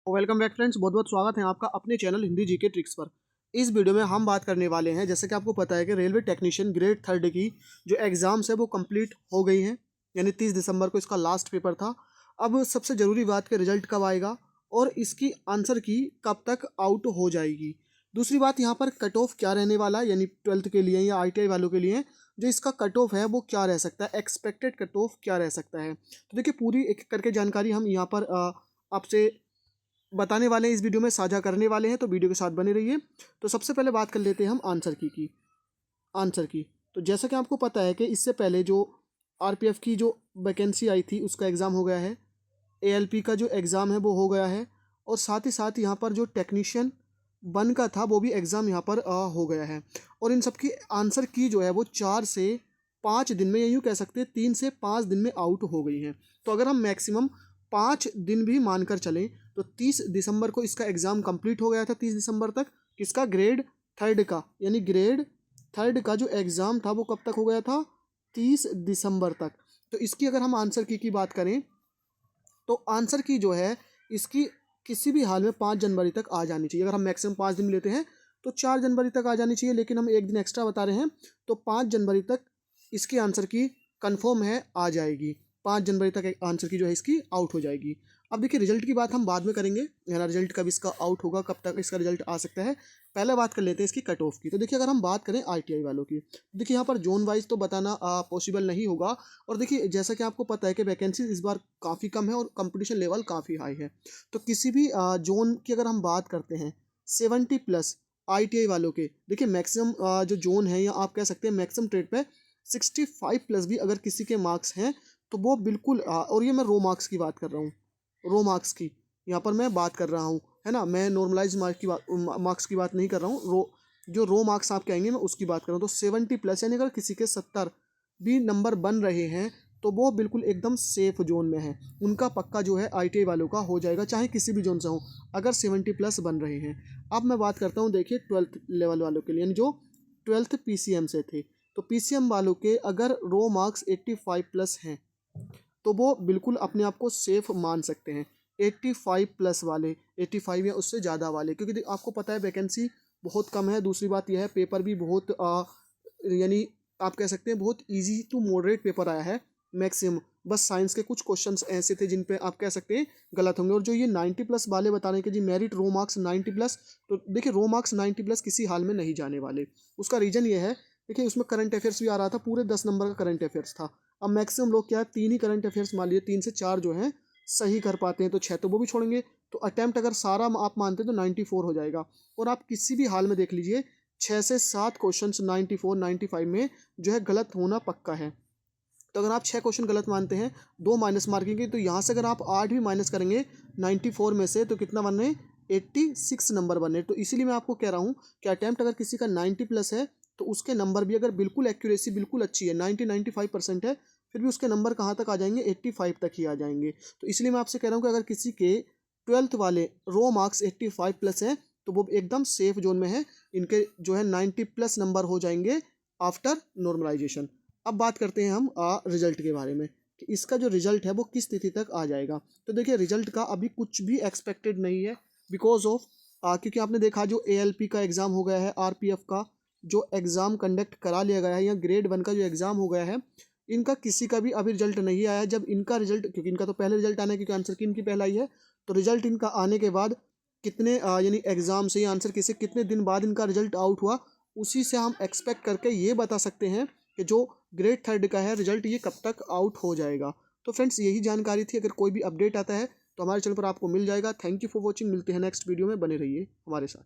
Welcome back friends, बहुत बहुत स्वागत है आपका अपने चैनल हिंदी जीके ट्रिक्स पर। इस वीडियो में हम बात करने वाले हैं, जैसे कि आपको पता है कि रेलवे टेक्नीशियन ग्रेड थर्ड की जो एग्ज़ाम्स है वो कंप्लीट हो गई हैं। यानी 30 दिसंबर को इसका लास्ट पेपर था। अब सबसे ज़रूरी बात कि रिजल्ट कब आएगा और इसकी आंसर की कब तक आउट हो जाएगी। दूसरी बात, यहाँ पर कट ऑफ क्या रहने वाला है, यानी 12th के लिए या ITI वालों के लिए जो इसका कट ऑफ है वो क्या रह सकता है, एक्सपेक्टेड कट ऑफ क्या रह सकता है। तो देखिए, पूरी एक करके जानकारी हम यहाँ पर आपसे बताने वाले हैं, इस वीडियो में साझा करने वाले हैं, तो वीडियो के साथ बने रहिए। तो सबसे पहले बात कर लेते हैं हम आंसर की। तो जैसा कि आपको पता है कि इससे पहले जो RPF की जो वैकेंसी आई थी उसका एग्ज़ाम हो गया है, ALP का जो एग्ज़ाम है वो हो गया है, और साथ ही यहाँ पर जो टेक्नीशियन 1 का था वो भी एग्ज़ाम यहाँ पर हो गया है। और इन सब की आंसर की जो है वो 4 से 5 दिन में, या यूँ कह सकते हैं 3 से 5 दिन में आउट हो गई हैं। तो अगर हम मैक्सिमम 5 दिन भी मानकर चलें तो 30 दिसंबर को इसका एग्ज़ाम कंप्लीट हो गया था। 30 दिसंबर तक किसका, ग्रेड थर्ड का, यानी ग्रेड थर्ड का जो एग्ज़ाम था वो कब तक हो गया था, 30 दिसंबर तक। तो इसकी अगर हम आंसर की बात करें तो आंसर की जो है इसकी किसी भी हाल में 5 जनवरी तक आ जानी चाहिए। अगर हम मैक्सिमम 5 दिन लेते हैं तो 4 जनवरी तक आ जानी चाहिए, लेकिन हम एक दिन एक्स्ट्रा बता रहे हैं, तो 5 जनवरी तक इसकी आंसर की कंफर्म है, आ जाएगी। 5 जनवरी तक आंसर की जो है इसकी आउट हो जाएगी। अब देखिए, रिजल्ट की बात हम बाद में करेंगे, यानी रिजल्ट कब इसका आउट होगा, कब तक इसका रिजल्ट आ सकता है। पहले बात कर लेते हैं इसकी कट ऑफ की। तो देखिए, अगर हम बात करें ITI वालों की, देखिए यहाँ पर जोन वाइज तो बताना पॉसिबल नहीं होगा। और देखिए, जैसा कि आपको पता है कि वैकेंसी इस बार काफ़ी कम है और कंपटीशन लेवल काफ़ी हाई है। तो किसी भी जोन की अगर हम बात करते हैं 70+ ITI वालों के, देखिए मैक्सिमम जो जोन है, या आप कह सकते हैं मैक्सिमम ट्रेड पे 65+ भी अगर किसी के मार्क्स हैं तो वो बिल्कुल और ये मैं रो मार्क्स की बात कर रहा हूँ, रो मार्क्स की यहाँ पर मैं बात कर रहा हूँ, है ना। मैं नॉर्मलाइज मार्क्स की बात नहीं कर रहा हूँ। जो रो मार्क्स आप कहेंगे मैं उसकी बात कर रहा हूँ। तो 70+ यानी अगर किसी के 70 भी नंबर बन रहे हैं तो वो बिल्कुल एकदम सेफ जोन में है। उनका पक्का जो है ITI वालों का हो जाएगा, चाहे किसी भी जोन से हो, अगर 70+ बन रहे हैं। अब मैं बात करता हूँ, देखिए 12th लेवल वालों के लिए, यानी जो 12th PCM से थे, तो PCM वालों के अगर रो मार्क्स 85+ हैं तो वो बिल्कुल अपने आप को सेफ मान सकते हैं। 85+ वाले, 85 या उससे ज़्यादा वाले, क्योंकि आपको पता है वैकेंसी बहुत कम है। दूसरी बात यह है, पेपर भी बहुत यानी आप कह सकते हैं बहुत इजी टू मॉडरेट पेपर आया है मैक्सिमम। बस साइंस के कुछ क्वेश्चंस ऐसे थे जिन पे आप कह सकते हैं गलत होंगे। और जो ये 90+ वाले बता रहे हैं कि जी मेरिट रो मार्क्स 90+, तो देखिए रो मार्क्स 90+ किसी हाल में नहीं जाने वाले। उसका रीज़न ये है, देखिए उसमें करंट अफेयर्स भी आ रहा था, पूरे 10 नंबर का करंट अफेयर्स था। अब मैक्सिमम लोग क्या है, 3 ही करंट अफेयर्स मान लिए, 3 से 4 जो हैं सही कर पाते हैं, तो 6 तो वो भी छोड़ेंगे। तो अटैम्प्ट अगर सारा आप मानते हैं तो 94 हो जाएगा। और आप किसी भी हाल में देख लीजिए, 6 से 7 क्वेश्चन 94 95 में जो है गलत होना पक्का है। तो अगर आप 6 क्वेश्चन गलत मानते हैं, 2 माइनस मार्किंग की, तो यहाँ से अगर आप 8 भी माइनस करेंगे 94 में से, तो कितना बने, 86 नंबर बने। तो इसीलिए मैं आपको कह रहा हूँ कि अटैम्प्ट अगर किसी का 90+ है तो उसके नंबर भी अगर बिल्कुल एक्यूरेसी बिल्कुल अच्छी है, 95% है, फिर भी उसके नंबर कहाँ तक आ जाएंगे, 85 तक ही आ जाएंगे। तो इसलिए मैं आपसे कह रहा हूँ कि अगर किसी के 12th वाले रो मार्क्स 85+ हैं तो वो एकदम सेफ जोन में है। इनके जो है 90+ नंबर हो जाएंगे आफ्टर नॉर्मलाइजेशन। अब बात करते हैं हम रिजल्ट के बारे में, कि इसका जो रिजल्ट है वो किस तिथि तक आ जाएगा। तो देखिए, रिजल्ट का अभी कुछ भी एक्सपेक्टेड नहीं है, बिकॉज ऑफ क्योंकि आपने देखा जो ALP का एग्ज़ाम हो गया है, RPF का जो एग्ज़ाम कंडक्ट करा लिया गया है, या ग्रेड 1 का जो एग्ज़ाम हो गया है, इनका किसी का भी अभी रिजल्ट नहीं आया है। जब इनका रिजल्ट, क्योंकि इनका तो पहले रिजल्ट आना है, क्योंकि आंसर की इनकी पहला ही है, तो रिजल्ट इनका आने के बाद कितने यानी एग्ज़ाम से या आंसर की से कितने दिन बाद इनका रिजल्ट आउट हुआ, उसी से हम एक्सपेक्ट करके ये बता सकते हैं कि जो ग्रेड थर्ड का है रिजल्ट ये कब तक आउट हो जाएगा। तो फ्रेंड्स, यही जानकारी थी। अगर कोई भी अपडेट आता है तो हमारे चैनल पर आपको मिल जाएगा। Thank you for watching. मिलते हैं नेक्स्ट वीडियो में, बने रहिए हमारे साथ।